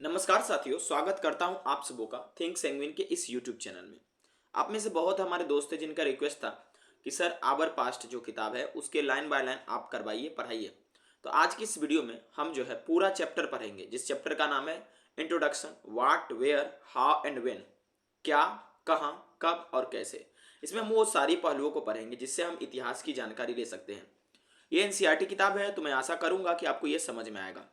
नमस्कार साथियों, स्वागत करता हूं आप सबों का थिंक सेंगविन के इस यूट्यूब चैनल में। आप में से बहुत हमारे दोस्त हैं जिनका रिक्वेस्ट था कि सर आवर पास्ट जो किताब है उसके लाइन बाय लाइन आप करवाइए, पढ़ाइए। तो आज की इस वीडियो में हम जो है पूरा चैप्टर पढ़ेंगे, जिस चैप्टर का नाम है introduction, what, where, how and when. क्या, कहाँ, कब और कैसे। इसमें हम वो सारी पहलुओं को पढ़ेंगे जिससे हम इतिहास की जानकारी ले सकते हैं। ये एनसीईआरटी किताब है, तो मैं आशा करूंगा कि आपको ये समझ में आएगा।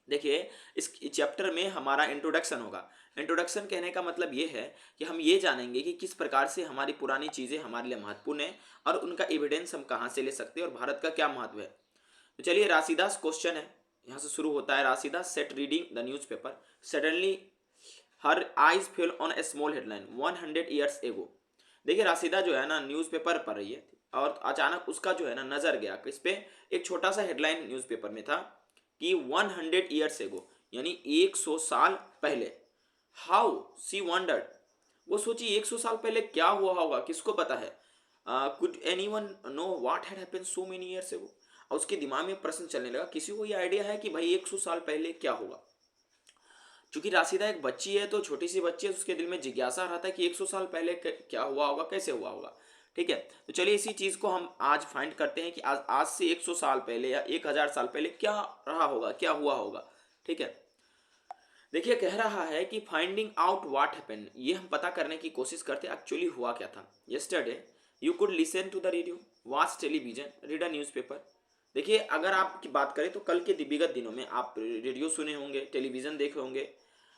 देखिए, इस चैप्टर में हमारा इंट्रोडक्शन होगा। इंट्रोडक्शन कहने का मतलब ये है कि हम ये जानेंगे कि किस प्रकार से हमारी पुरानी चीज़ें हमारे लिए महत्वपूर्ण है और उनका एविडेंस हम कहाँ से ले सकते हैं और भारत का क्या महत्व है। तो चलिए, राशिदास क्वेश्चन है, यहाँ से शुरू होता है। राशिदास sat reading the newspaper, suddenly her eyes fell on a small headline 100 years ago. देखिए, राशिदा जो है ना न्यूज़पेपर पढ़ रही है और अचानक उसका जो है ना नजर गया किस पे, एक छोटा सा हेडलाइन न्यूज़पेपर में था कि 100 ईयर्स एगो, यानी 100 साल पहले। हाउ सी वंडर्ड, वो सोची 100 साल पहले क्या हुआ होगा, किसको पता है। Could anyone know what had happened so many years ago. और उसके दिमाग में प्रश्न चलने लगा, किसी को ये आइडिया है कि भाई 100 साल पहले क्या होगा। चूंकि राशिदा एक बच्ची है, तो छोटी सी बच्ची है, उसके दिल में जिज्ञासा रहा था कि 100 साल पहले क्या हुआ होगा, कैसे हुआ होगा। ठीक है, तो चलिए इसी चीज को हम आज फाइंड करते हैं कि आज से 100 साल पहले या 1000 साल पहले क्या रहा होगा, क्या हुआ होगा। ठीक है, देखिए कह रहा है कि फाइंडिंग आउट व्हाट हैपेंड, ये हम पता करने की कोशिश करते एक्चुअली हुआ क्या था। Yesterday you could listen to the radio, watch television, read a newspaper. देखिए, अगर आपकी बात करें तो कल के विगत दिनों में आप रेडियो सुने होंगे, टेलीविजन देखे होंगे।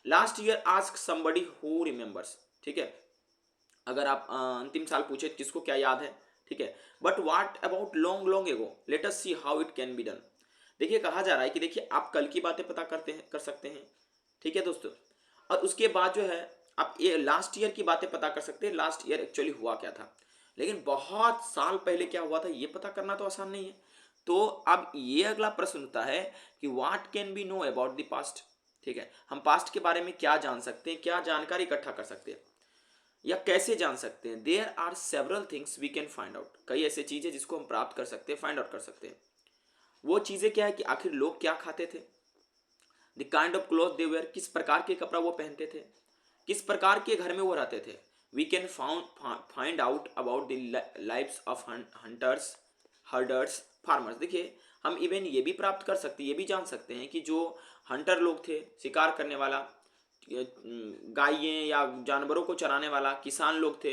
Last year ask somebody who remembers. ठीक है, अगर आप अंतिम साल पूछे किसको क्या याद है। ठीक है, but what about long long ago, let us see how it can be done. देखिए, कहा जा रहा है कि देखिए आप कल की बातें पता करते हैं, कर सकते हैं। ठीक है दोस्तों, और उसके बाद जो है आप ये लास्ट ईयर की बातें पता कर सकते हैं, लास्ट ईयर एक्चुअली हुआ क्या था। लेकिन बहुत साल पहले क्या हुआ था ये पता करना तो आसान नहीं है। तो अब ये अगला प्रश्न होता है कि what can be know about the past. ठीक है, हम पास्ट के बारे में क्या जान सकते हैं, क्या जानकारी इकट्ठा कर सकते हैं या कैसे जान सकते हैं। There are several things we can find out, कई ऐसे चीजें जिसको हम प्राप्त कर सकते हैं, फाइंड आउट कर सकते हैं। वो चीजें क्या है कि आखिर लोग क्या खाते थे, the kind of cloth they wear, किस प्रकार के कपड़ा वो पहनते थे, किस प्रकार के घर में वो रहते थे। We can find out about the lives of hunters, herders, farmers. देखिए, हम इवन ये भी प्राप्त कर सकते हैं, ये भी जान सकते हैं कि जो हंटर लोग थे, शिकार करने वाला, गायें या जानवरों को चराने वाला किसान लोग थे,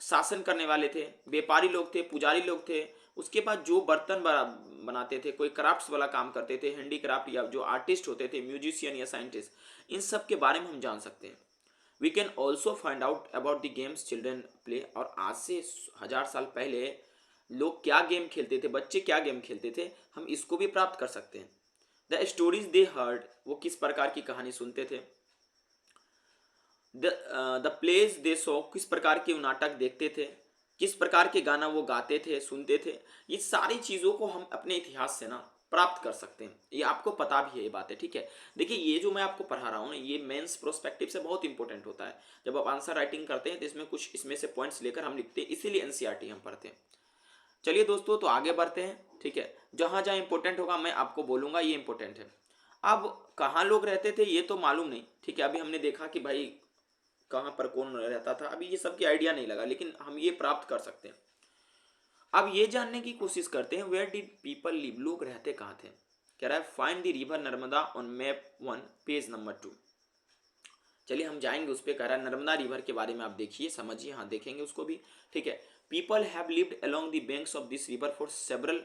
शासन करने वाले थे, व्यापारी लोग थे, पुजारी लोग थे। उसके बाद जो बर्तन बनाते थे, कोई क्राफ्ट्स वाला काम करते थे, हैंडीक्राफ्ट, या जो आर्टिस्ट होते थे, म्यूजिशियन या साइंटिस्ट, इन सब के बारे में हम जान सकते हैं। We can also find out about the games children play, और आज से 1000 साल पहले लोग क्या गेम खेलते थे, बच्चे क्या गेम खेलते थे, हम इसको भी प्राप्त कर सकते हैं। द स्टोरीज दे हर्ड, वो किस प्रकार की कहानी सुनते थे। द प्लेज दे सो, किस प्रकार के वो नाटक देखते थे, किस प्रकार के गाना वो गाते थे, सुनते थे। ये सारी चीज़ों को हम अपने इतिहास से ना प्राप्त कर सकते हैं, ये आपको पता भी है ये बात है। ठीक है, देखिए ये जो मैं आपको पढ़ा रहा हूँ ना, ये मेंस प्रोस्पेक्टिव से बहुत इंपॉर्टेंट होता है। जब आप आंसर राइटिंग करते हैं तो इसमें कुछ इसमें से पॉइंट्स लेकर हम लिखते हैं, इसीलिए एनसीईआरटी हम पढ़ते हैं। चलिए दोस्तों, तो आगे बढ़ते हैं। ठीक है, जहाँ जहाँ इंपॉर्टेंट होगा मैं आपको बोलूँगा ये इंपॉर्टेंट है। अब कहाँ लोग रहते थे ये तो मालूम नहीं। ठीक है, अभी हमने देखा कि भाई कहाँ पर कौन रहता था, अभी ये सब की आइडिया नहीं लगा, लेकिन हम ये प्राप्त कर सकते हैं। अब ये जानने की कोशिश करते हैं, वेयर डिड पीपल लिव, लोग रहते कहाँ थे। कह रहा है find the river Narmada on map 1 page number 2। चलिए हम जाएंगे उस पर। कह रहा है नर्मदा रिवर के बारे में आप देखिए, समझिए, हाँ देखेंगे उसको भी। ठीक है, people have lived along the banks of this river for several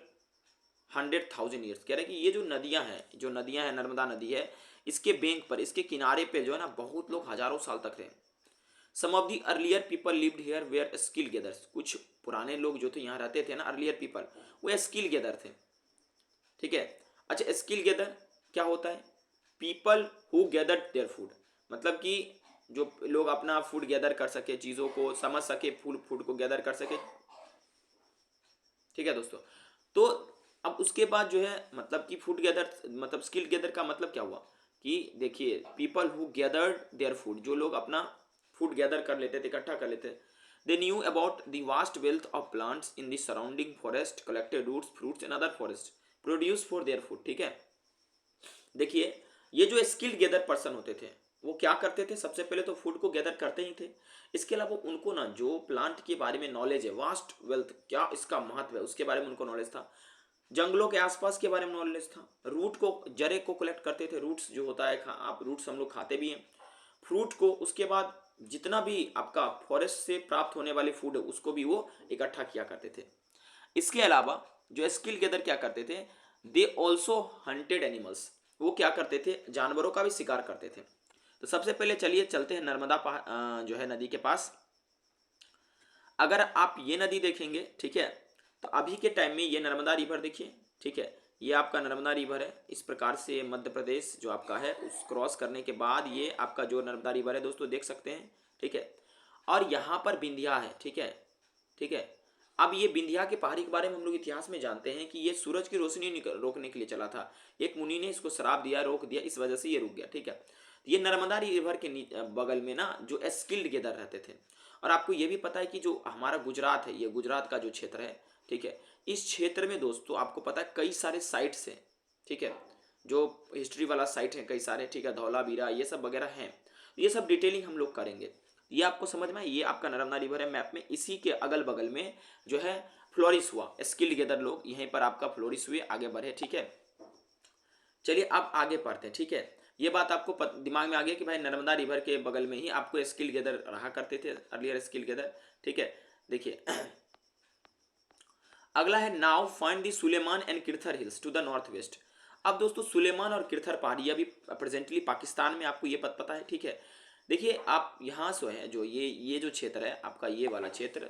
100,000 years. कह रहा है कि ये जो नदियां हैं, नर्मदा नदी है, इसके बैंक पर, इसके किनारे पे जो है ना बहुत लोग हजारों साल तक रहे। Some of the earlier people lived here were skill gatherers, कुछ पुराने लोग जो थे यहाँ रहते थे ना, अर्लियर पीपल, वो स्किल गेदर थे। ठीक है, अच्छा स्किल गेदर क्या होता है, people who gather their food, मतलब कि जो लोग अपना फूड गैदर कर सके, चीज़ों को समझ सके, फूड फूड को गैदर कर सके। ठीक है दोस्तों, तो अब उसके बाद जो है मतलब कि फूड गैदर, मतलब स्किल गैदर का मतलब क्या हुआ कि देखिए people who gathered their food, जो लोग अपना फूड गैदर कर लेते थे, इकट्ठा कर लेते थे। They knew about the vast wealth of plants in the surrounding forest, collected roots, fruits and other forest produce for their food. ठीक है, देखिए ये जो स्किल्ड गैदर पर्सन होते थे वो क्या करते थे, सबसे पहले तो फूड को गैदर करते ही थे। इसके अलावा उनको ना जो प्लांट के बारे में नॉलेज है, वास्ट वेल्थ, क्या इसका महत्व है उसके बारे में उनको नॉलेज था। जंगलों के आसपास के बारे में नॉलेज था। रूट को, जड़े को कलेक्ट करते थे। रूट्स जो होता है, आप रूट्स हम लोग खाते भी हैं, फ्रूट को। उसके बाद जितना भी आपका फॉरेस्ट से प्राप्त होने वाले फूड है उसको भी वो इकट्ठा किया करते थे। इसके अलावा जो स्किल गेदर क्या करते थे, दे ऑल्सो हंटेड एनिमल्स, वो क्या करते थे, जानवरों का भी शिकार करते थे। तो सबसे पहले चलिए चलते हैं नर्मदा जो है नदी के पास। अगर आप ये नदी देखेंगे, ठीक है, तो अभी के टाइम में ये नर्मदा रिवर देखिए, ठीक है, ये आपका नर्मदा रिवर है। इस प्रकार से मध्य प्रदेश जो आपका है उस क्रॉस करने के बाद ये आपका जो नर्मदा रिवर है दोस्तों देख सकते हैं, ठीक है। और यहाँ पर बिंदिया है, ठीक है, ठीक है। अब ये बिंदिया के पहाड़ी के बारे में हम लोग इतिहास में जानते हैं कि ये सूरज की रोशनी रोकने के लिए चला था। एक मुनि ने इसको श्राप दिया, रोक दिया, इस वजह से ये रुक गया, ठीक है। ये नर्मदा रिवर के बगल में ना जो स्किल्ड गेदर रहते थे। और आपको ये भी पता है कि जो हमारा गुजरात है, ये गुजरात का जो क्षेत्र है, ठीक है, इस क्षेत्र में दोस्तों आपको पता है कई सारे साइट्स हैं, ठीक है, जो हिस्ट्री वाला साइट है कई सारे, ठीक है, धौलावीरा ये सब वगैरह हैं। ये सब डिटेलिंग हम लोग करेंगे। ये आपको समझ में आए, ये आपका नर्मदा रिवर है मैप में, इसी के अगल बगल में जो है फ्लोरिस हुआ, स्किल्ड गेदर लोग यहीं पर आपका फ्लोरिस हुए, आगे बढ़े, ठीक है। चलिए अब आगे पढ़ते हैं, ठीक है। ये बात आपको दिमाग में आ गया कि भाई नर्मदा रिवर के बगल में ही आपको स्किल गेदर रहा करते थे, अर्लियर स्किल गेदर, ठीक है। देखिए अगला है now find the Sulaiman and Kirthar hills to the north west. अब दोस्तों सुलेमान और किरथर पहाड़ी अभी प्रेजेंटली पाकिस्तान में, आपको ये पता है, ठीक है। देखिए आप यहाँ से है जो ये जो क्षेत्र है आपका, ये वाला क्षेत्र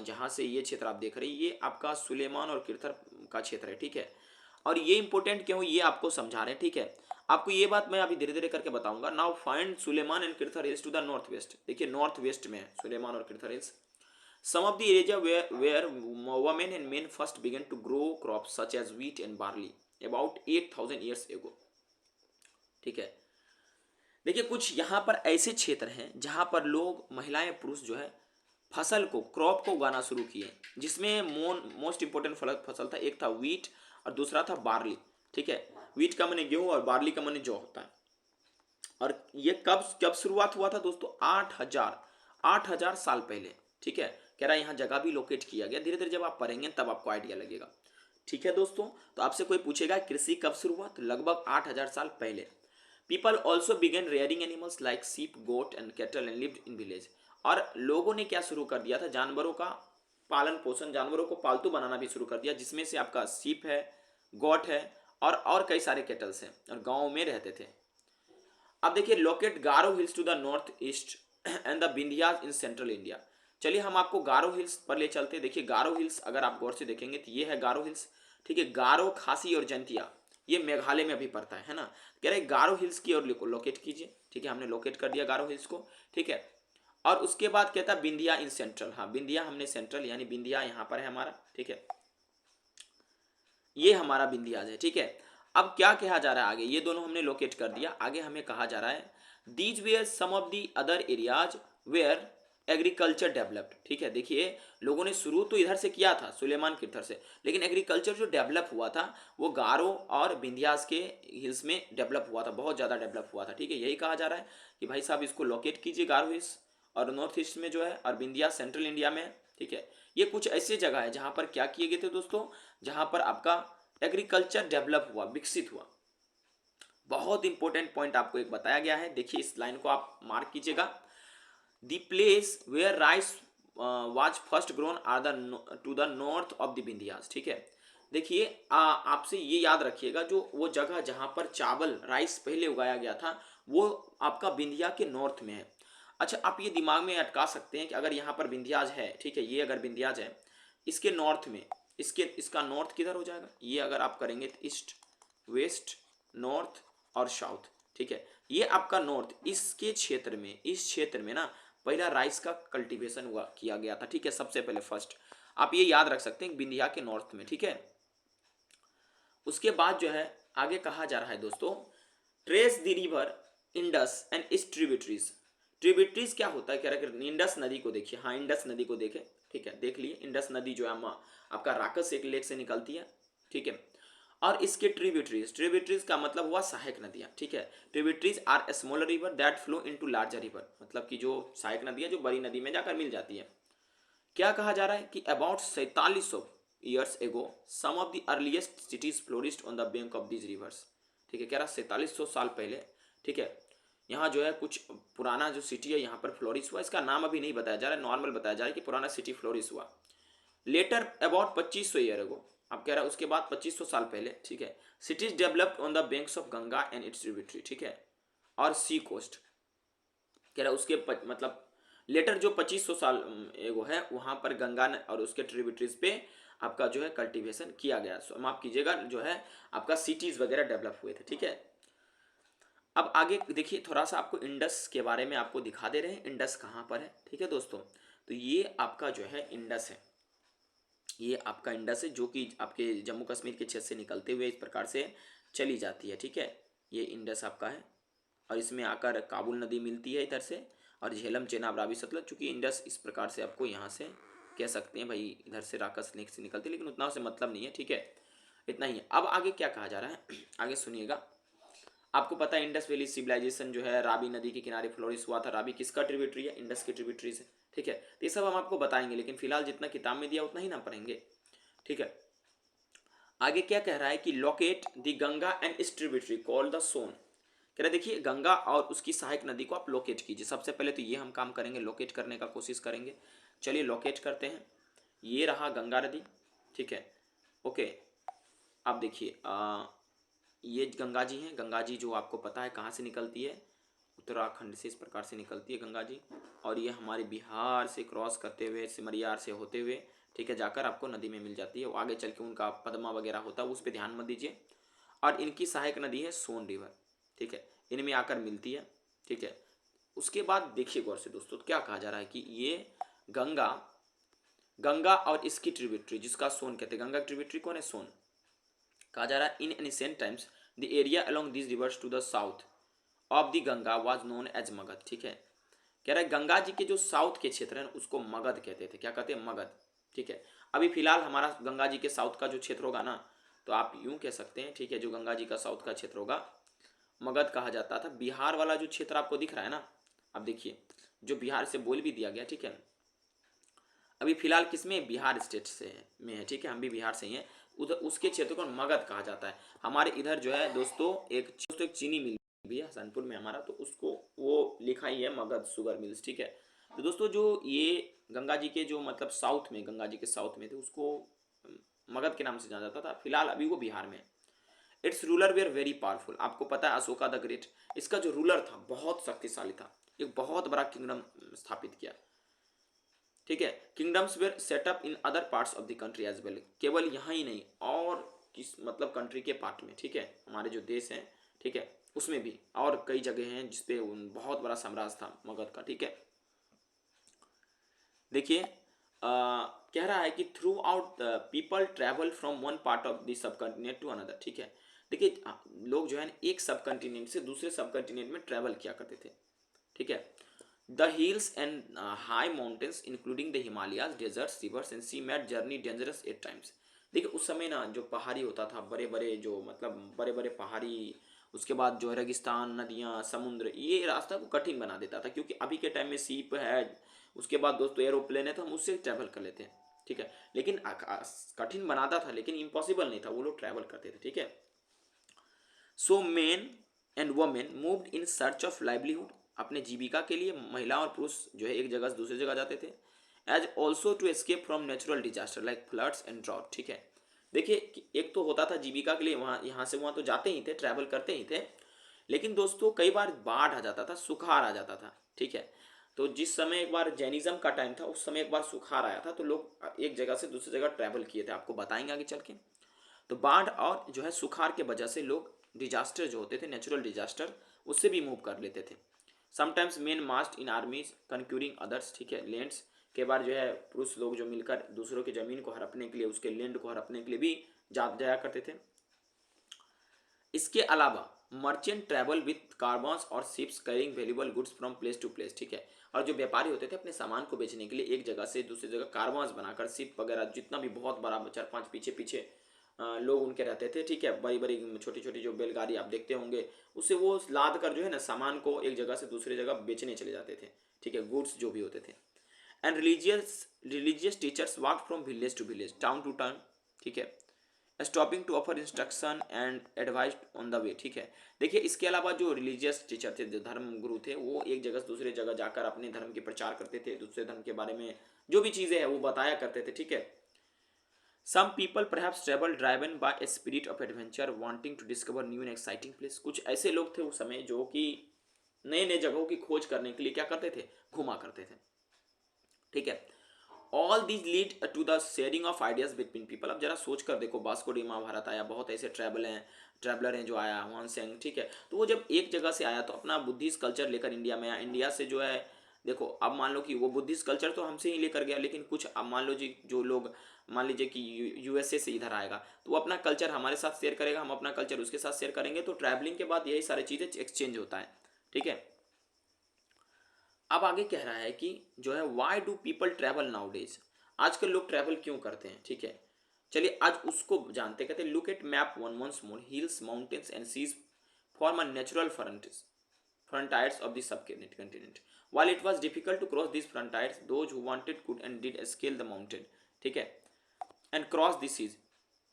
जहाँ से ये क्षेत्र आप देख रहे हैं, ये आपका सुलेमान और किरथर का क्षेत्र है, ठीक है। और ये इंपॉर्टेंट क्यों, ये आपको समझा रहे हैं, ठीक है। आपको ये बात मैं अभी धीरे धीरे करके बताऊंगा। Now find Sulaiman and Kirthar hills to the north west. देखिए नॉर्थ वेस्ट में है सुलेमान और Kirthar hills. Some of the area where women and men first began to grow crops such as wheat and barley about 8,000 years ago, ठीक है। देखिए कुछ यहाँ पर ऐसे क्षेत्र हैं जहाँ पर लोग, महिलाएं, पुरुष जो है फसल को, क्रॉप को उगाना शुरू किए, जिसमें मोस्ट इंपोर्टेंट फसल था, एक था वीट और दूसरा था बार्ली, ठीक है। वीट का माने गेहूं और बार्ली का माने जौ होता है। और ये कब कब शुरुआत हुआ था दोस्तों, 8,000 साल पहले, ठीक है। कह रहा है यहाँ जगह भी लोकेट किया गया। धीरे धीरे जब आप पढ़ेंगे तब आपको आइडिया लगेगा, ठीक है दोस्तों। तो आपसे कोई पूछेगा कृषि कब शुरू हुआ, तो लगभग 8,000 साल पहले। People also began rearing animals like sheep, goat and cattle and lived in village. और लोगों ने क्या शुरू कर दिया था, जानवरों का पालन पोषण, जानवरों को पालतू बनाना भी शुरू कर दिया, जिसमें से आपका सीप है, गोट है और कई सारे कैटल्स हैं, और गाँव में रहते थे। अब देखिए locate Garo hills to the north east and the Vindhyas in central India. चलिए हम आपको गारो हिल्स पर ले चलते हैं। देखिए गारो हिल्स अगर आप गौर से देखेंगे तो ये है गारो हिल्स, ठीक है। गारो, खासी और जंतिया ये मेघालय में अभी पड़ता है ना। कह रहे गारो हिल्स की ओर लोकेट कीजिए, ठीक है। हमने लोकेट कर दिया गारो हिल्स को, ठीक है। और उसके बाद कहता है बिंदिया इन सेंट्रल, हाँ बिंदिया हमने सेंट्रल यानी बिंदिया यहाँ पर है हमारा, ठीक है। ये हमारा बिंदियाज है, ठीक है। अब क्या कहा जा रहा है आगे, ये दोनों हमने लोकेट कर दिया। आगे हमें कहा जा रहा है these were some of the other areas where agriculture developed, ठीक है। देखिए लोगों ने शुरू तो इधर से किया था, सुलेमान किरथर से, लेकिन एग्रीकल्चर जो डेवलप हुआ था वो गारो और बिंदियास के हिल्स में डेवलप हुआ था, बहुत ज़्यादा डेवलप हुआ था, ठीक है। यही कहा जा रहा है कि भाई साहब इसको लोकेट कीजिए, गारो हिल्स और नॉर्थ ईस्ट में जो है, और बिंदिया सेंट्रल इंडिया में है, ठीक है। ये कुछ ऐसे जगह है जहाँ पर क्या किए गए थे दोस्तों, जहाँ पर आपका एग्रीकल्चर डेवलप हुआ, विकसित हुआ। बहुत इंपॉर्टेंट पॉइंट आपको एक बताया गया है, देखिए इस लाइन को आप मार्क कीजिएगा। The place where rice was first grown are the to the north of the Vindhyas, ठीक है। देखिए आपसे ये याद रखिएगा, जो वो जगह जहाँ पर चावल, राइस पहले उगाया गया था वो आपका विंध्या के नॉर्थ में है। अच्छा आप ये दिमाग में अटका सकते हैं कि अगर यहाँ पर विंध्याज है, ठीक है, ये अगर विंध्याज है, इसके नॉर्थ में, इसका नॉर्थ किधर हो जाएगा, ये अगर आप करेंगे तो ईस्ट, वेस्ट, नॉर्थ और साउथ, ठीक है। ये आपका नॉर्थ, इसके क्षेत्र में, इस क्षेत्र में ना पहला राइस का कल्टीवेशन हुआ, किया गया था, ठीक है, सबसे पहले फर्स्ट। आप ये याद रख सकते हैं विंध्या के नॉर्थ में, ठीक है। उसके बाद जो है आगे कहा जा रहा है दोस्तों, trace the river Indus and it's tributaries. Tributaries क्या होता है, कह रहा है इंडस नदी को देखिए, हाँ इंडस नदी को देखे, ठीक है, देख लिए इंडस नदी जो है आपका राकस एक लेक से निकलती है, ठीक है। और इसके ट्रिब्यूटरीज, ट्रिब्यूटरीज का मतलब हुआ सहायक नदियाँ, ठीक है। Tributaries are smaller river that flow into larger river, मतलब कि जो सहायक नदियाँ जो बड़ी नदी में जाकर मिल जाती है। क्या कहा जा रहा है कि about 4700 years ago some of the earliest cities flourished on the bank of this rivers, ठीक है। कह रहा 4700 साल पहले, ठीक है, यहाँ जो है कुछ पुराना जो सिटी है यहाँ पर फ्लोरिश हुआ। इसका नाम अभी नहीं बताया जा रहा है, नॉर्मल बताया जा रहा है कि पुराना सिटी फ्लोरिश हुआ। लेटर अबाउट 2500 ईयर एगो, अब कह रहा है उसके बाद 2500 साल पहले, ठीक है, cities developed on the banks of Ganga and its tributary, ठीक है, और सी कोस्ट। कह रहा है उसके मतलब लेटर जो 2500 साल एगो है वहाँ पर गंगा और उसके ट्रिब्यूटरीज पे आपका जो है कल्टीवेशन किया गया, माफ कीजिएगा, जो है आपका सिटीज वगैरह डेवलप हुए थे, ठीक है। अब आगे देखिए, थोड़ा सा आपको इंडस के बारे में आपको दिखा दे रहे हैं, इंडस कहाँ पर है, ठीक है दोस्तों। तो ये आपका जो है इंडस है, ये आपका इंडस है जो कि आपके जम्मू कश्मीर के क्षेत्र से निकलते हुए इस प्रकार से चली जाती है, ठीक है। ये इंडस आपका है और इसमें आकर काबुल नदी मिलती है इधर से, और झेलम चेनाब रावी सतलज, चूँकि इंडस इस प्रकार से आपको यहाँ से कह सकते हैं भाई इधर से राकस लेक से निकलती है, लेकिन उतना से मतलब नहीं है, ठीक है। इतना ही है। अब आगे क्या कहा जा रहा है आगे सुनिएगा। आपको पता है इंडस वैली सिविलाइजेशन जो है रावी नदी के किनारे फ्लोरिश हुआ था। रावी किसका ट्रिब्यूटरी है? इंडस की ट्रिब्यूटरी से, ठीक है। तो ये सब हम आपको बताएंगे, लेकिन फिलहाल जितना किताब में दिया उतना ही ना पढ़ेंगे, ठीक है। आगे क्या कह रहा है कि locate the Ganga and its tributary called the Son. कह रहे देखिए गंगा और उसकी सहायक नदी को आप लोकेट कीजिए। सबसे पहले तो ये हम काम करेंगे, लोकेट करने का कोशिश करेंगे। चलिए लोकेट करते हैं। ये रहा गंगा नदी, ठीक है, ओके। अब देखिए ये गंगा जी हैं। गंगा जी जो आपको पता है कहाँ से निकलती है, उत्तराखंड से इस प्रकार से निकलती है गंगा जी, और ये हमारे बिहार से क्रॉस करते हुए सिमरियार से होते हुए, ठीक है, जाकर आपको नदी में मिल जाती है। वो आगे चल के उनका पद्मा वगैरह होता है, उस पर ध्यान मत दीजिए। और इनकी सहायक नदी है सोन रिवर, ठीक है, इनमें आकर मिलती है, ठीक है। उसके बाद देखिए गौर से दोस्तों, क्या कहा जा रहा है कि ये गंगा, गंगा और इसकी ट्रिब्यूटरी जिसका सोन कहते हैं, गंगा की ट्रिब्यूटरी कौन है? सोन। कहा जा रहा है in ancient times the area along this rivers to the south of the Ganga was known as Magadha, ठीक है। कह रहा है गंगा जी के जो साउथ के क्षेत्र है उसको मगध कहते थे। क्या कहते हैं? मगध, ठीक है। अभी फिलहाल हमारा गंगा जी के साउथ का जो क्षेत्र होगा ना, तो आप यूं कह सकते हैं, ठीक है, जो गंगा जी का साउथ का क्षेत्र होगा मगध कहा जाता था। बिहार वाला जो क्षेत्र आपको दिख रहा है ना, अब देखिए जो बिहार से बोल भी दिया गया, ठीक है, अभी फिलहाल किसमें? बिहार स्टेट से में है, ठीक है, हम भी बिहार से ही हैं। उधर उसके क्षेत्र को मगध कहा जाता है। हमारे इधर जो है दोस्तों एक चीनी मिल भी है हसनपुर में हमारा, तो उसको वो लिखा ही है मगध शुगर मिल्स, ठीक है। तो दोस्तों जो ये गंगा जी के जो मतलब साउथ में, गंगा जी के साउथ में थे उसको मगध के नाम से जाना जाता था। फिलहाल अभी वो बिहार में है। Its ruler were very powerful. आपको पता है अशोका द ग्रेट, इसका जो रूलर था बहुत शक्तिशाली था, एक बहुत बड़ा किंगडम स्थापित किया, ठीक है। Kingdoms were set up in other parts of the country as well, केवल यहाँ ही नहीं और किस मतलब कंट्री के पार्ट में, ठीक है, हमारे जो देश हैं, ठीक है, उसमें भी और कई जगह हैं जिसपे बहुत बड़ा साम्राज्य था मगध का, ठीक है। देखिए कह रहा है कि throughout people travel from one part of the subcontinent to another, ठीक है। देखिए लोग जो है एक सब कंटिनेंट से दूसरे सब कंटिनेंट में ट्रैवल किया करते थे, ठीक है। The hills and high mountains including the Himalayas, deserts, rivers and sea made journey dangerous at times. देखिए उस समय ना जो पहाड़ी होता था, बड़े बड़े जो मतलब बड़े बड़े पहाड़ी, उसके बाद जो है रेगिस्तान, नदियाँ, समुद्र, ये रास्ता को कठिन बना देता था। क्योंकि अभी के टाइम में सीप है, उसके बाद दोस्तों एरोप्लेन है, तो हम उससे ट्रैवल कर लेते हैं, ठीक है। लेकिन कठिन बनाता था, लेकिन इम्पॉसिबल नहीं था, वो लोग ट्रैवल करते थे, ठीक है। So main and women moved in search of livelihood, अपने जीविका के लिए महिला और पुरुष जो है एक जगह से दूसरी जगह जाते थे। As also to escape from natural disaster like floods and drought, ठीक है। देखिए एक तो होता था जीविका के लिए, वहाँ यहाँ से वहाँ तो जाते ही थे, ट्रैवल करते ही थे, लेकिन दोस्तों कई बार बाढ़ आ जाता था, सुखाड़ आ जाता था, ठीक है। तो जिस समय एक बार जैनिज्म का टाइम था, उस समय एक बार सुखाड़ आया था, तो लोग एक जगह से दूसरी जगह ट्रैवल किए थे, आपको बताएंगे आगे चल के। तो बाढ़ और जो है सुखाड़ के वजह से लोग डिजास्टर जो होते थे, नेचुरल डिजास्टर, उससे भी मूव कर लेते थे। समटाइम्स मेन मास्ट इन आर्मीज कंक्यूरिंग अदर्स, ठीक है, लैंड्स। के बार जो है पुरुष लोग जो मिलकर दूसरों की जमीन को हड़पने के लिए, उसके लैंड को हड़पने के लिए भी जाया करते थे। इसके अलावा merchant travel with caravans or ships carrying valuable goods from place to place, ठीक है। और जो व्यापारी होते थे अपने सामान को बेचने के लिए एक जगह से दूसरी जगह कार्बन्स बनाकर शिप वगैरह जितना भी बहुत बड़ा 4-5 पीछे पीछे लोग उनके रहते थे, ठीक है। बड़ी बड़ी छोटी छोटी जो बैलगाड़ी आप देखते होंगे, उससे वो लाद कर जो है ना सामान को एक जगह से दूसरी जगह बेचने चले जाते थे, ठीक है, गुड्स जो भी होते थे। And religious teachers walk from village to village, town to town, ठीक है, stopping to offer instruction and advice on the way, ठीक है। देखिए इसके अलावा जो रिलीजियस टीचर थे, जो धर्म गुरु थे, वो एक जगह से दूसरे जगह जाकर अपने धर्म के प्रचार करते थे, दूसरे धर्म के बारे में जो भी चीज़ें हैं वो बताया करते थे, ठीक है। Some people perhaps travel driven by a spirit of adventure wanting to discover new and exciting place. कुछ ऐसे लोग थे उस समय जो कि नए नए जगहों की खोज करने के लिए क्या करते थे, घुमा करते थे, ठीक है। All these lead to the sharing of ideas between people. अब जरा सोच कर देखो, वास्को डी भारत आया, बहुत ऐसे ट्रैवलर हैं जो आया, हुआन सेंग, ठीक है। तो वो जब एक जगह से आया तो अपना बुद्धिस्ट कल्चर लेकर इंडिया में आया। इंडिया से जो है, देखो अब मान लो कि वो बुद्धिस्ट कल्चर तो हमसे ही लेकर गया, लेकिन कुछ अब मान लो जी जो लोग, मान लीजिए कि यूएसए से इधर आएगा, तो वो अपना कल्चर हमारे साथ शेयर करेगा, हम अपना कल्चर उसके साथ शेयर करेंगे, तो ट्रैवलिंग के बाद यही सारी चीज़ें एक्सचेंज होता है, ठीक है। अब आगे कह रहा है कि जो है why do people travel now days, आजकल लोग ट्रैवल क्यों करते हैं, ठीक है। चलिए आज उसको जानते, कहते हैं look at map one once more, hills mountains and seas form a natural frontiers of the subcontinent. While it was difficult to cross these frontiers, those who wanted could and did scale the mountain, ठीक है, and cross the seas,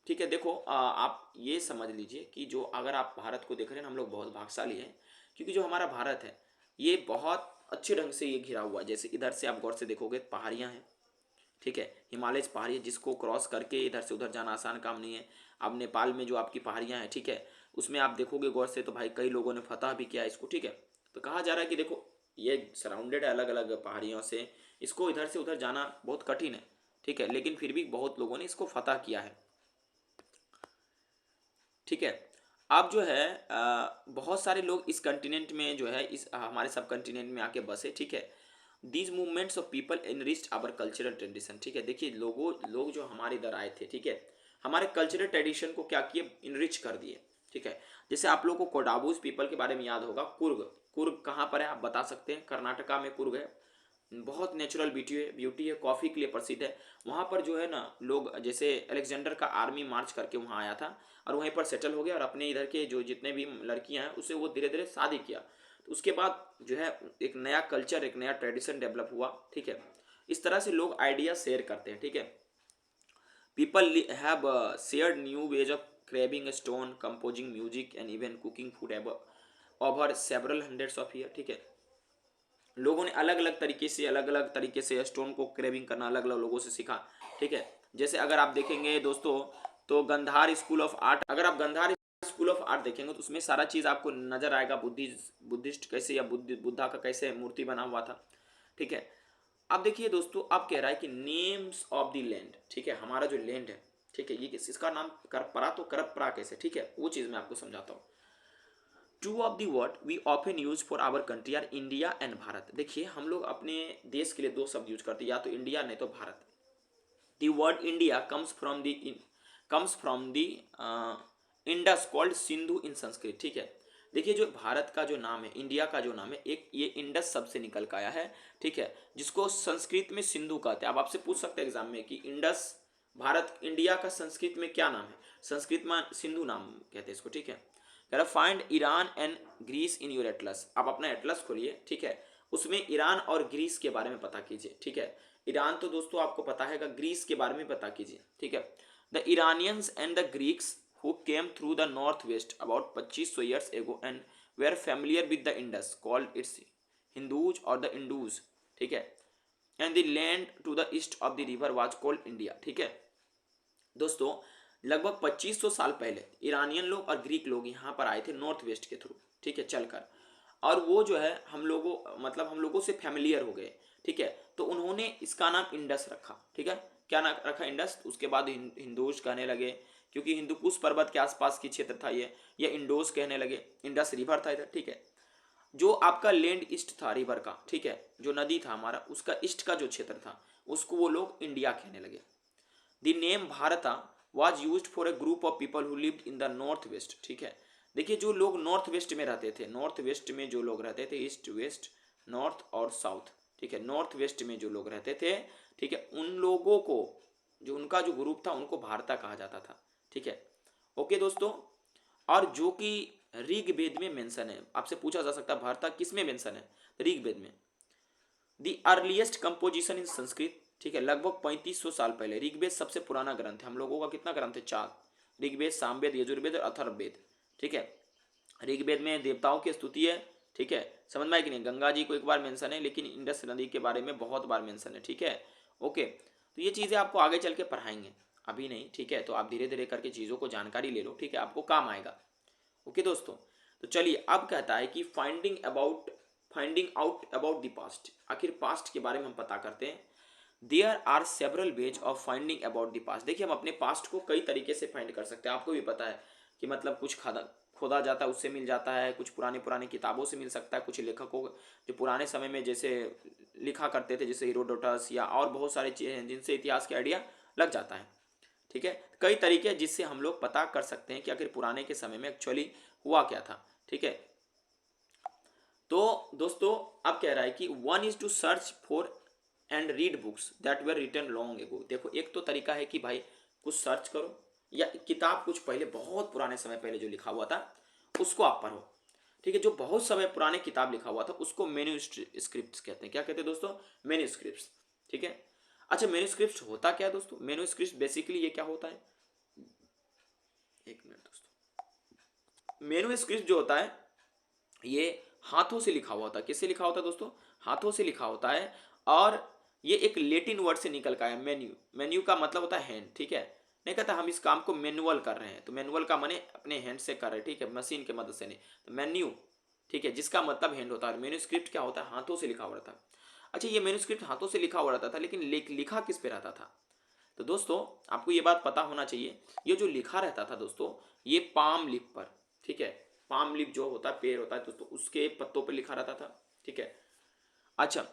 ठीक है। देखो आप ये समझ लीजिए कि जो अगर आप भारत को देख रहे हैं, हम लोग बहुत भाग्यशाली हैं, क्योंकि जो हमारा भारत है ये बहुत अच्छे ढंग से ये घिरा हुआ है। जैसे इधर से आप गौर से देखोगे पहाड़ियाँ हैं, ठीक है, हिमालय पहाड़ी है, जिसको क्रॉस करके इधर से उधर जाना आसान काम नहीं है। अब नेपाल में जो आपकी पहाड़ियाँ हैं, ठीक है, उसमें आप देखोगे गौर से तो भाई कई लोगों ने फतह भी किया इसको, ठीक है। तो कहा जा रहा है कि देखो ये सराउंडेड है अलग अलग पहाड़ियों से, इसको इधर से उधर जाना बहुत कठिन है, ठीक है, लेकिन फिर भी बहुत लोगों ने इसको फतह किया है, ठीक है। अब जो है बहुत सारे लोग इस कंटिनेंट में जो है इस हमारे सब कंटिनेंट में आके बसे, ठीक है। These movements of people enriched our cultural tradition, ठीक है। देखिए लोग जो हमारे इधर आए थे, ठीक है, हमारे कल्चरल ट्रेडिशन को क्या किए, इनरिच कर दिए, ठीक है। जैसे आप लोगों को कोडाबूज पीपल के बारे में याद होगा, कुर्ग, कुर्ग कहाँ पर है आप बता सकते हैं, कर्नाटका में कुर्ग है, बहुत नेचुरल ब्यूटी है, कॉफ़ी के लिए प्रसिद्ध है। वहाँ पर जो है ना लोग, जैसे अलेक्जेंडर का आर्मी मार्च करके वहाँ आया था और वहीं पर सेटल हो गया, और अपने इधर के जो जितने भी लड़कियाँ हैं उससे वो धीरे धीरे शादी किया। तो उसके बाद जो है एक नया कल्चर, एक नया ट्रेडिशन डेवलप हुआ, ठीक है। इस तरह से लोग आइडिया शेयर करते हैं, ठीक है। People have shared new ways of craving stone, composing music and even cooking food over several hundreds of year, ठीक है। लोगों ने अलग अलग तरीके से स्टोन को क्रेविंग करना अलग अलग लोगों से सीखा, ठीक है। जैसे अगर आप देखेंगे दोस्तों, तो गंधार स्कूल ऑफ आर्ट, अगर आप गंधार स्कूल ऑफ आर्ट देखेंगे तो उसमें सारा चीज़ आपको नजर आएगा, बुद्धिस्ट कैसे या बुद्धा का कैसे मूर्ति बना हुआ था, ठीक है। अब देखिए दोस्तों, अब कह रहा है कि नेम्स ऑफ द लैंड, ठीक है, हमारा जो लैंड है, ठीक है, ये इसका नाम करपरा, तो करपरा कैसे, ठीक है, वो चीज़ मैं आपको समझाता हूँ। Two of the word we often use for our country are India and Bharat. देखिए हम लोग अपने देश के लिए दो शब्द यूज करते हैं, या तो इंडिया नहीं तो भारत। The word India comes from the Indus called Sindhu in Sanskrit, ठीक है। देखिए जो भारत का जो नाम है, इंडिया का जो नाम है, एक ये इंडस शब्द से निकल के आया है, ठीक है, जिसको संस्कृत में सिंधु कहते हैं। अब आपसे पूछ सकते हैं एग्जाम में कि इंडस, भारत, इंडिया का संस्कृत में क्या नाम है, संस्कृत में सिंधु नाम कहते हैं इसको, ठीक है। कह रहा find Iran and Greece in your atlas. आप अपना एटलस खोलिए, ठीक है, उसमें ईरान और ग्रीस के बारे में पता कीजिए, ठीक है। ईरान तो दोस्तों आपको पता है, ग्रीस के बारे में पता कीजिए, ठीक है। The Iranians and the Greeks who came through the north west about 2500 years ago and were familiar with the Indus called its Hindos or the Indos, ठीक है, and the land to the east of the river was called India, ठीक है। दोस्तों लगभग 2500 साल पहले Iranian लोग और ग्रीक लोग यहाँ पर आए थे नॉर्थ वेस्ट के थ्रू, ठीक है, चलकर, और वो जो है हम लोगों से फैमिलियर हो गए, ठीक है। तो उन्होंने इसका नाम इंडस रखा, ठीक है, क्या नाम रखा, इंडस। उसके बाद हिंदूज कहने लगे, क्योंकि हिंदुकुश पर्वत के आसपास की क्षेत्र था ये, या इंडोज कहने लगे, इंडस रिवर था इधर, ठीक है। जो आपका लैंड ईस्ट था रिवर का, ठीक है, जो नदी था हमारा, उसका ईस्ट का जो क्षेत्र था उसको वो लोग इंडिया कहने लगे। द नेम भारता was use for a group of people who lived in the north waste, ठीक है। देखिए जो लोग नॉर्थ वेस्ट में रहते थे, नॉर्थ वेस्ट में जो लोग रहते थे, ईस्ट वेस्ट नॉर्थ और साउथ, ठीक है, नॉर्थ वेस्ट में जो लोग रहते थे, ठीक है, उन लोगों को, जो उनका जो ग्रुप था उनको भारता कहा जाता था, ठीक है। ओके दोस्तों, और जो कि ऋग्वेद में मेंशन है, आपसे पूछा जा सकता है भरता किस में मेंशन है, ऋग्वेद में। The earliest composition in Sanskrit, ठीक है, लगभग 3500 साल पहले। ऋग्वेद सबसे पुराना ग्रंथ है, हम लोगों का कितना ग्रंथ है, 4, ऋग्वेद, सामवेद, यजुर्वेद और अथर्ववेद, ठीक है। ऋग्वेद में देवताओं की स्तुति है, ठीक है, समझ में आया कि नहीं। गंगा जी को एक बार मेंशन है, लेकिन इंडस नदी के बारे में बहुत बार मेंशन है, ठीक है। ओके, तो ये चीज़ें आपको आगे चल के पढ़ाएंगे, अभी नहीं, ठीक है। तो आप धीरे धीरे करके चीज़ों को जानकारी ले लो, ठीक है, आपको काम आएगा। ओके दोस्तों, तो चलिए अब कहता है कि finding out about the past, आखिर पास्ट के बारे में हम पता करते हैं। There are several ways of finding about the past. देखिए, हम अपने पास्ट को कई तरीके से फाइंड कर सकते हैं, आपको भी पता है कि मतलब कुछ खोदा जाता है उससे मिल जाता है, कुछ पुरानी पुरानी किताबों से मिल सकता है, कुछ लेखकों जो पुराने समय में जैसे लिखा करते थे, जैसे हीरोडोटस या और बहुत सारी चीज़ें हैं जिनसे इतिहास के आइडिया लग जाता है, ठीक है। कई तरीके हैं जिससे हम लोग पता कर सकते हैं कि आखिर पुराने के समय में एक्चुअली हुआ क्या था, ठीक है। तो दोस्तों, अब कह रहा है कि one is to search for and read books that were written long ago. देखो, एक तो तरीका है कि भाई कुछ सर्च करो या किताब कुछ पहले बहुत पुराने समय पहले जो लिखा हुआ था उसको आप पढ़ो, ठीक है। जो बहुत समय पुराने किताब लिखा हुआ था उसको मेन्यूस्क्रिप्ट कहते हैं। क्या कहते हैं दोस्तों, मेन्यूस्क्रिप्ट, ठीक है। अच्छा, मेन्यूस्क्रिप्ट होता क्या है दोस्तों, मेन्यूस्क्रिप्ट बेसिकली ये क्या होता है, एक मिनट दोस्तों, मेन्यूस्क्रिप्ट जो होता है ये हाथों से लिखा हुआ होता है। किससे लिखा होता है दोस्तों, हाथों से लिखा होता है। और ये एक लेटिन वर्ड से निकल का है, मेन्यू। मेन्यू का मतलब होता है हैंड, ठीक है। नहीं कहता हम इस काम को मैनुअल कर रहे हैं, तो मैनुअल का माने अपने हैंड से कर रहे हैं, ठीक है, मशीन के मदद से नहीं, तो मेन्यू, ठीक है, जिसका मतलब हैंड होता है। मेन्यूस्क्रिप्ट क्या होता है, हाथों से लिखा हुआ रहता है। अच्छा, ये मेन्यूस्क्रिप्ट हाथों से लिखा हुआ रहता था, लेकिन लिखा किस पे रहता था, तो दोस्तों आपको ये बात पता होना चाहिए, ये जो लिखा रहता था दोस्तों, ये पाम लीफ पर, ठीक है। पाम लीफ जो होता है, पेड़ होता है दोस्तों, उसके पत्तों पर लिखा रहता था, ठीक है। अच्छा,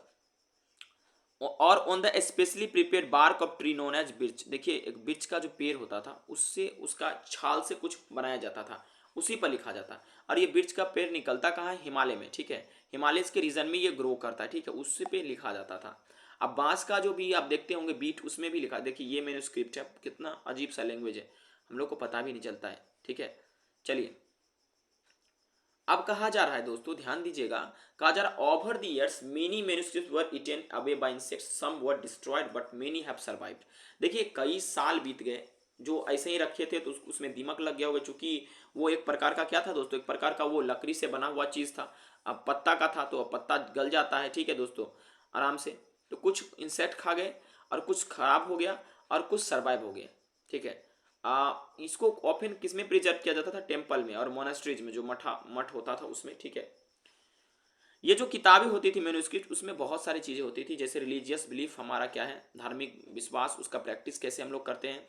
और on the specially prepared bark of tree known as birch. देखिए, एक बिर्च का जो पेड़ होता था उससे उसका छाल से कुछ बनाया जाता था, उसी पर लिखा जाता। और ये बिर्च का पेड़ निकलता कहाँ है, हिमालय में, ठीक है। हिमालय के रीजन में ये ग्रो करता है, ठीक है, उससे पे लिखा जाता था। अब बांस का जो भी आप देखते होंगे बीट, उसमें भी लिखा। देखिए, ये मैन्युस्क्रिप्ट है, कितना अजीब सा लैंग्वेज है, हम लोग को पता भी नहीं चलता है, ठीक है। चलिए, अब कहा जा रहा है दोस्तों, ध्यान दीजिएगा, कहा जा रहा है over the years many manuscripts were eaten away by insects, some were destroyed but many have survived. देखिए, कई साल बीत गए, जो ऐसे ही रखे थे तो उसमें दीमक लग गया होगा, चूंकि वो एक प्रकार का क्या था दोस्तों, एक प्रकार का वो लकड़ी से बना हुआ चीज था। अब पत्ता का था तो अब पत्ता गल जाता है, ठीक है दोस्तों, आराम से। तो कुछ इंसेक्ट खा गए और कुछ खराब हो गया और कुछ सर्वाइव हो गया, ठीक है। इसको ऑफन किसमें प्रिजर्व किया जाता था, टेम्पल में और मोनास्ट्रीज में, जो मठ होता था उसमें, ठीक है। ये जो किताबें होती थी मैन्युस्क्रिप्ट, उसमें बहुत सारी चीजें होती थी, जैसे रिलीजियस बिलीफ, हमारा क्या है धार्मिक विश्वास, उसका प्रैक्टिस कैसे हम लोग करते हैं,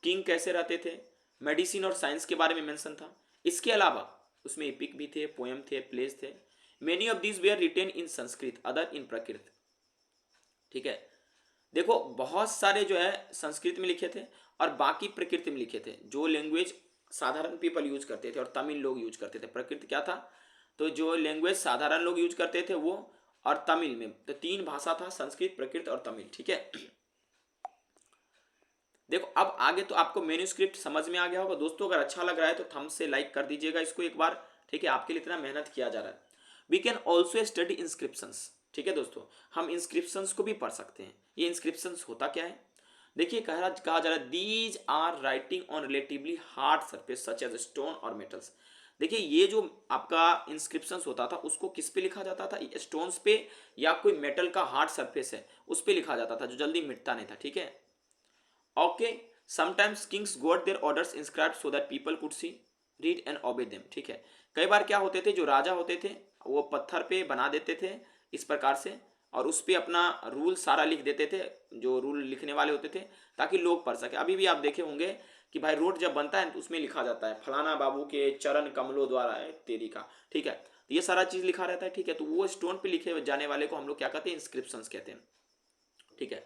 किंग कैसे रहते थे, मेडिसिन और साइंस के बारे में मेंशन था। इसके अलावा उसमें एपिक भी थे, पोएम थे, प्लेस थे। Many of these were written in Sanskrit, other in Prakrit, ठीक है। देखो, बहुत सारे जो है संस्कृत में लिखे थे और बाकी प्रकृति में लिखे थे, जो लैंग्वेज साधारण पीपल यूज करते थे और तमिल लोग यूज करते थे। प्रकृति क्या था, तो जो लैंग्वेज साधारण लोग यूज करते थे वो, और तमिल में, तो तीन भाषा था, संस्कृत, प्रकृत और तमिल, ठीक है। देखो, अब आगे तो आपको मेन्यूस्क्रिप्ट समझ में आ गया होगा दोस्तों। अगर अच्छा लग रहा है तो थंब से लाइक कर दीजिएगा इसको एक बार, ठीक है, आपके लिए इतना मेहनत किया जा रहा है। We can also study inscriptions, ठीक है दोस्तों, हम इंस्क्रिप्शंस को भी पढ़ सकते हैं। ये इंस्क्रिप्शंस होता क्या है, देखिए, कहा जा रहा है these are writing on relatively hard surface such as stone or metals. देखिए, ये जो आपका इंस्क्रिप्शंस होता था उसको किस पे लिखा जाता था, स्टोन्स पे या कोई मेटल का हार्ड सरफेस है उस पे लिखा जाता था, जो जल्दी मिटता नहीं था, ठीक है। Okay, sometimes Kings got there orders inscribed so that people could see, read and ओबे देम, ठीक है। कई बार क्या होते थे, जो राजा होते थे वो पत्थर पे बना देते थे इस प्रकार से, और उस पे अपना रूल सारा लिख देते थे, जो रूल लिखने वाले होते थे, ताकि लोग पढ़ सके। अभी भी आप देखे होंगे कि भाई रोड जब बनता है तो उसमें लिखा जाता है फलाना बाबू के चरण कमलों द्वारा है तेरी का, ठीक है। तो ये सारा चीज लिखा रहता है, ठीक है। तो वो स्टोन पे लिखे जाने वाले को हम लोग क्या कहते हैं, इंस्क्रिप्शंस कहते हैं, ठीक है।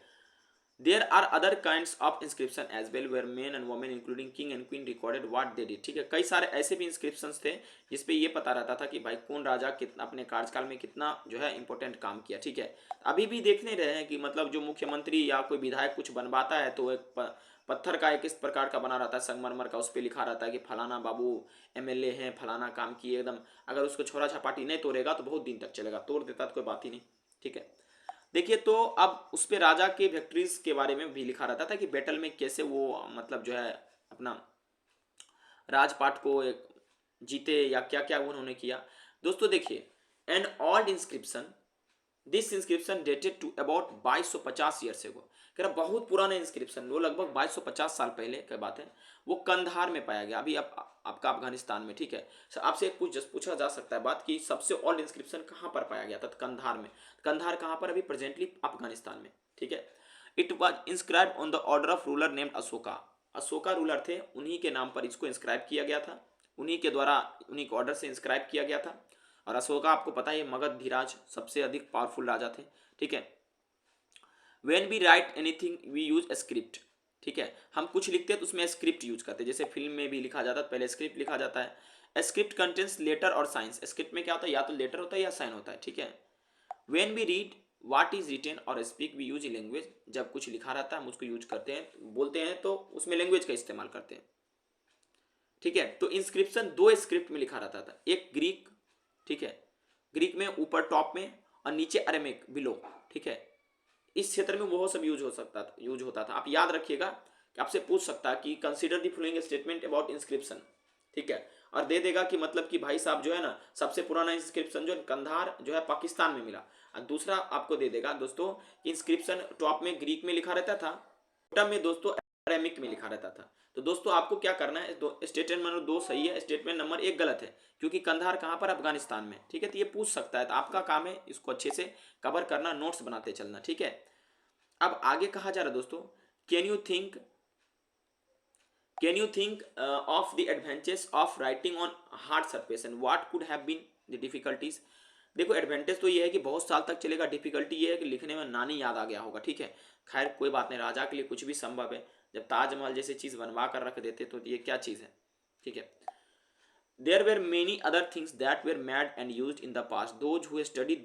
There are other kinds of inscription as well where men and women including king and queen recorded what they did, ठीक है। कई सारे ऐसे भी इंस्क्रिप्शंस थे जिसपे ये पता रहता था कि भाई कौन राजा कितना अपने कार्यकाल में कितना जो है इंपॉर्टेंट काम किया, ठीक है। अभी भी देखने रहे हैं कि मतलब जो मुख्यमंत्री या कोई विधायक कुछ बनवाता है तो एक पत्थर का एक इस प्रकार का बना रहता है संगमरमर का, उस पर लिखा रहता है कि फलाना बाबू एमएलए हैं, फलाना काम किए एकदम। अगर उसको छोरा छपाटी नहीं तोड़ेगा तो बहुत दिन तक चलेगा, तोड़ देता तो कोई बात ही नहीं। ठीक है, देखिए तो अब उस पे राजा के विक्ट्रीज के बारे में भी लिखा रहता था कि बैटल में कैसे वो मतलब जो है अपना राजपाट को एक जीते या क्या क्या उन्होंने किया। दोस्तों देखिए, an old inscription, this inscription dated to about 2250 years ago, कह रहा बहुत पुराना इंस्क्रिप्शन, वो लगभग 2250 साल पहले की बात है। वो कंधार में पाया गया, अभी आपका अफगानिस्तान में। ठीक है, सर आपसे एक पूछा जा सकता है बात कि सबसे ओल्ड इंस्क्रिप्शन कहाँ पर पाया गया था, तो कंधार में। कंधार कहाँ पर, अभी प्रेजेंटली अफगानिस्तान में। ठीक है, it was inscribe on the order of ruler named Ashoka. Ashoka ruler थे, उन्हीं के नाम पर इसको इंस्क्राइब किया गया था, उन्हीं के द्वारा उन्हीं के ऑर्डर से इंस्क्राइब किया गया था। और अशोका आपको पता है मगध धीराज सबसे अधिक पावरफुल राजा थे। ठीक है, when we write anything we use script. ठीक है, हम कुछ लिखते हैं तो उसमें स्क्रिप्ट यूज करते हैं, जैसे फिल्म में भी लिखा जाता है पहले स्क्रिप्ट लिखा जाता है। स्क्रिप्ट कंटेंट्स लेटर और साइंस, स्क्रिप्ट में क्या होता है, या तो लेटर होता है या साइन होता है। ठीक है, when we read what is written or speak we use language, जब कुछ लिखा रहता है हम उसको यूज करते हैं, बोलते हैं तो उसमें लैंग्वेज का इस्तेमाल करते हैं। ठीक है, तो इंस्क्रिप्शन दो स्क्रिप्ट में लिखा रहता था, एक ग्रीक, ठीक है, ग्रीक में ऊपर टॉप में, और नीचे अरेमिक बिलो। ठीक है, इस क्षेत्र में वो सब यूज होता था। आप याद रखिएगा कि आपसे पूछ सकता है कि consider the following statement about inscription. ठीक है, और दे देगा कि मतलब कि भाई साहब जो है ना, सबसे पुराना इंस्क्रिप्शन जो कंधार जो है पाकिस्तान में मिला। और दूसरा आपको दे देगा दोस्तों कि इंस्क्रिप्शन टॉप में ग्रीक में लिखा रहता था, बॉटम में दोस्तों अरेमिक में लिखा रहता था। तो दोस्तों आपको क्या करना है, स्टेटमेंट नंबर 2 सही है, स्टेटमेंट नंबर 1 गलत है, क्योंकि कंधार कहाँ पर, अफगानिस्तान में। ठीक है, तो ये पूछ सकता है, तो आपका काम है इसको अच्छे से कवर करना, नोट्स बनाते चलना। ठीक है, अब आगे कहा जा रहा है दोस्तों, can you think of the advantage of writing on hard surface and what could have been the difficulties. देखो एडवांटेज तो ये है कि बहुत साल तक चलेगा, डिफिकल्टी ये है कि लिखने में नानी याद आ गया होगा। ठीक है, खैर कोई बात नहीं, राजा के लिए कुछ भी संभव है, जब ताजमहल जैसी चीज बनवा कर रख देते तो ये क्या चीज है। ठीक है, there were many other things that were made and used in the past, those who study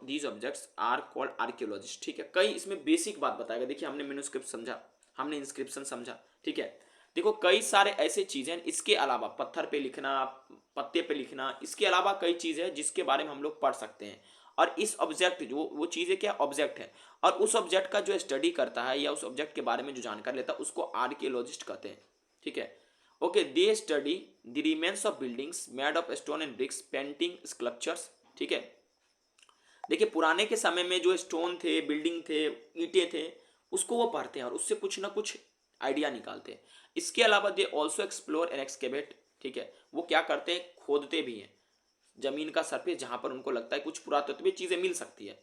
these objects are called archaeologists। ठीक है, कई इसमें बेसिक बात बताएगा। देखिए हमने मेनूस्क्रिप्ट समझा, हमने इंस्क्रिप्शन समझा। ठीक है, देखो कई सारे ऐसे चीजें हैं, इसके अलावा पत्थर पे लिखना, पत्ते पे लिखना, इसके अलावा कई चीजें हैं जिसके बारे में हम लोग पढ़ सकते हैं। और इस ऑब्जेक्ट जो वो चीज़ है क्या, ऑब्जेक्ट है, और उस ऑब्जेक्ट का जो स्टडी करता है या उस ऑब्जेक्ट के बारे में जो जानकारी लेता है उसको आर्कियोलॉजिस्ट कहते हैं। ठीक है, okay, they study the remains of buildings made of stone and bricks, painting, sculptures. ठीक है, देखिए पुराने के समय में जो स्टोन थे, बिल्डिंग थे, ईंटें थे, उसको वो पढ़ते हैं और उससे कुछ ना कुछ आइडिया निकालते हैं। इसके अलावा they also explore and excavate. ठीक है, वो क्या करते हैं, खोदते भी हैं जमीन का सरफेस, जहां पर उनको लगता है कुछ पुरातत्वीय चीजें मिल सकती है,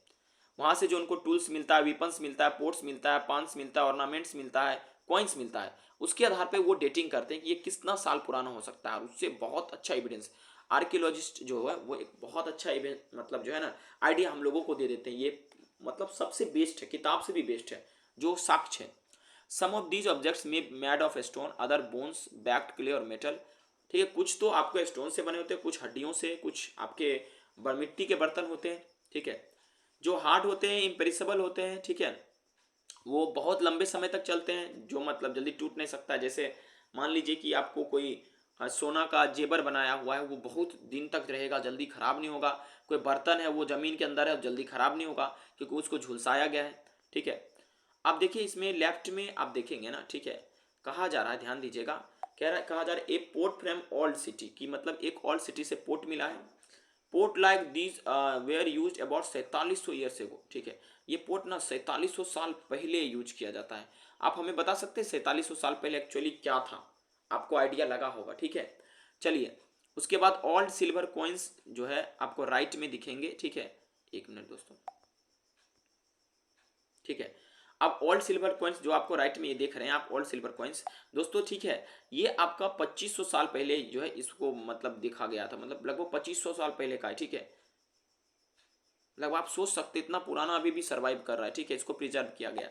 वहां से जो उनको टूल्स मिलता है, वेपन्स मिलता है, पोर्ट्स मिलता है, पान्स मिलता है, ऑर्नामेंट्स मिलता है, कॉइन्स मिलता है, उसके आधार पे वो डेटिंग करते हैं कि ये कितना साल पुराना हो सकता है, और उससे बहुत अच्छा एविडेंस आर्कियोलॉजिस्ट जो है वो एक बहुत अच्छा मतलब जो है ना आइडिया हम लोगों को दे देते हैं। ये मतलब सबसे बेस्ट है, किताब से भी बेस्ट है जो साक्ष्य है। Some of these objects may made of stone, other bones, baked clay और मेटल। ठीक है, कुछ तो आपको स्टोन से बने होते हैं, कुछ हड्डियों से, कुछ आपके मिट्टी के बर्तन होते हैं। ठीक है, जो हार्ड होते हैं, इम्पेरिसेबल होते हैं। ठीक है, वो बहुत लंबे समय तक चलते हैं, जो मतलब जल्दी टूट नहीं सकता। जैसे मान लीजिए कि आपको कोई सोना का जेबर बनाया हुआ है, वो बहुत दिन तक रहेगा, जल्दी खराब नहीं होगा। कोई बर्तन है वो जमीन के अंदर है, जल्दी खराब नहीं होगा क्योंकि उसको झुलसाया गया है। ठीक है, अब देखिए इसमें लेफ्ट में आप देखेंगे ना। ठीक है, कहा जा रहा है, ध्यान दीजिएगा, कहा जा रहा है ए पोर्ट फ्रॉम ओल्ड सिटी, की मतलब एक ओल्ड सिटी से पोर्ट मिला है। Port like these where use about 4700 years एगो। ठीक है, ये पोर्ट ना 4700 साल पहले यूज किया जाता है। आप हमें बता सकते हैं 4700 साल पहले एक्चुअली क्या था, आपको आइडिया लगा होगा। ठीक है, चलिए उसके बाद ओल्ड सिल्वर कॉइन्स जो है आपको राइट में दिखेंगे। ठीक है, एक मिनट दोस्तों। ठीक है, अब ओल्ड सिल्वर कॉइन्स जो आपको राइट में ये देख रहे हैं आप, ओल्ड सिल्वर कॉइन्स दोस्तों। ठीक है, ये आपका 2500 साल पहले जो है इसको मतलब देखा गया था, मतलब लगभग 2500 साल पहले का है। ठीक है, मतलब आप सोच सकते इतना पुराना अभी भी सर्वाइव कर रहा है। ठीक है, इसको प्रिजर्व किया गया।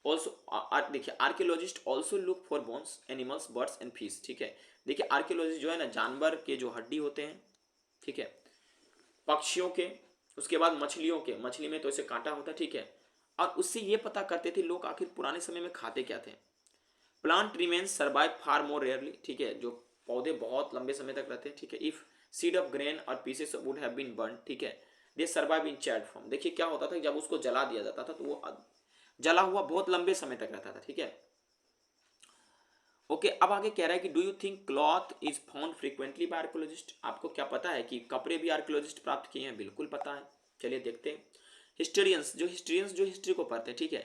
ऑल्सो देखिए archaeologist also look for bones, animals, birds and fish. ठीक है, देखिए आर्कियोलॉजिस्ट जो है ना जानवर के जो हड्डी होते हैं, ठीक है, पक्षियों के, उसके बाद मछलियों के, मछली में तो ऐसे कांटा होता है। ठीक है, और उससे ये पता करते थे लोग आखिर पुराने समय में खाते क्या थे। प्लांट रिमेन्स सर्वाइव फार मोर रेयरली, ठीक है, जो पौधे बहुत लंबे समय तक रहते हैं, ठीक है। If seed of grain or pieces of wood have been burn, ठीक है, they survive in charred form. देखिए क्या होता था, जब उसको जला दिया जाता था तो वो जला हुआ बहुत लंबे समय तक रहता था, ठीक है। ओके, अब आगे कह रहा है कि do you think cloth is found frequently by archaeologist. आपको क्या पता है कि कपड़े भी आर्कोलॉजिस्ट प्राप्त किए हैं? बिल्कुल पता है। चलिए देखते हैं। हिस्ट्रियंस जो हिस्ट्री को पढ़ते हैं, ठीक है,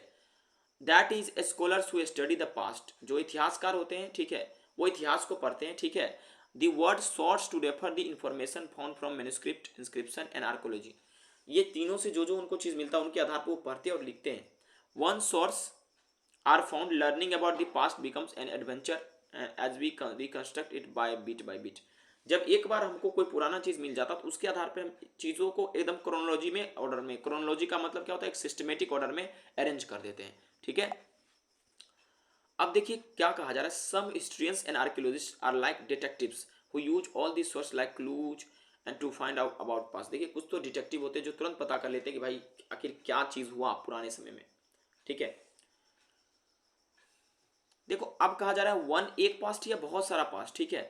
that is a scholars who study the past, जो इतिहासकार होते हैं, ठीक है, वो इतिहास को पढ़ते हैं, ठीक है। The word source to refer the information found from manuscript, inscription and archaeology. ये तीनों से जो जो उनको चीज मिलता है उनके आधार पर वो पढ़ते हैं और लिखते हैं। One source are found, learning about the past becomes an adventure as we reconstruct it by bit. जब एक बार हमको कोई पुराना चीज मिल जाता तो उसके आधार पर हम चीजों को एकदम क्रोनोलॉजी में ऑर्डर में, क्रोनोलॉजी का मतलब क्या होता है, एक सिस्टमेटिक ऑर्डर में अरेंज कर देते हैं, ठीक है। अब देखिए क्या कहा जा रहा है, some historians and archaeologist are like detectives who use all the source like clues and to find out about past. देखिए कुछ तो डिटेक्टिव होते हैं जो तुरंत पता कर लेते हैं कि भाई आखिर क्या चीज हुआ पुराने समय में, ठीक है। देखो अब कहा जा रहा है वन, एक पास्ट या बहुत सारा पास्ट, ठीक है।